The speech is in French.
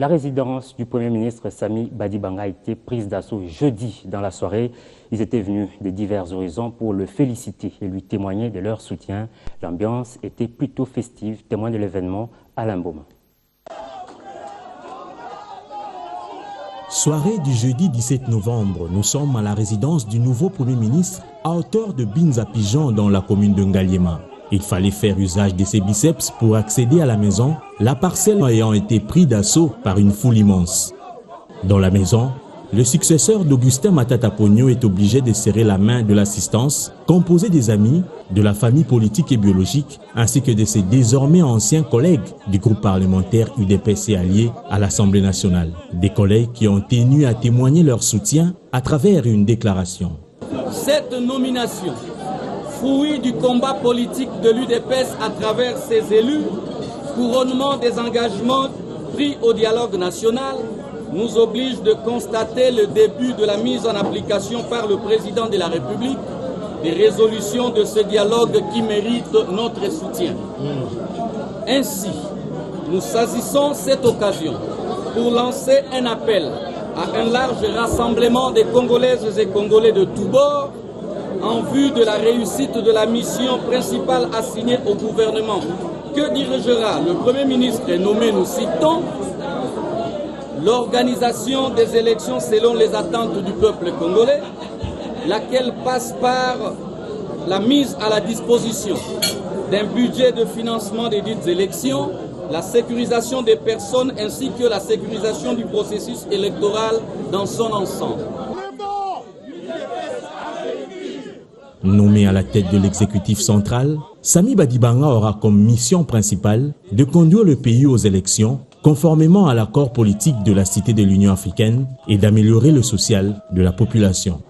La résidence du Premier ministre Samy Badibanga a été prise d'assaut jeudi dans la soirée. Ils étaient venus de divers horizons pour le féliciter et lui témoigner de leur soutien. L'ambiance était plutôt festive, témoin de l'événement Alain Boma. Soirée du jeudi 17 novembre, nous sommes à la résidence du nouveau Premier ministre à hauteur de Binza Pigeon dans la commune de Ngaliema. Il fallait faire usage de ses biceps pour accéder à la maison, la parcelle ayant été prise d'assaut par une foule immense. Dans la maison, le successeur d'Augustin Matata Pogno est obligé de serrer la main de l'assistance, composée des amis, de la famille politique et biologique, ainsi que de ses désormais anciens collègues du groupe parlementaire UDPS et alliés à l'Assemblée nationale. Des collègues qui ont tenu à témoigner leur soutien à travers une déclaration. Cette nomination, fruit du combat politique de l'UDPS à travers ses élus, couronnement des engagements pris au dialogue national, nous oblige de constater le début de la mise en application par le président de la République des résolutions de ce dialogue qui mérite notre soutien. Ainsi, nous saisissons cette occasion pour lancer un appel à un large rassemblement des Congolaises et Congolais de tous bords en vue de la réussite de la mission principale assignée au gouvernement que dirigera le Premier ministre nommé, nous citons, l'organisation des élections selon les attentes du peuple congolais, laquelle passe par la mise à la disposition d'un budget de financement des dites élections, la sécurisation des personnes ainsi que la sécurisation du processus électoral dans son ensemble. Nommé à la tête de l'exécutif central, Samy Badibanga aura comme mission principale de conduire le pays aux élections conformément à l'accord politique de la Cité de l'Union africaine et d'améliorer le social de la population.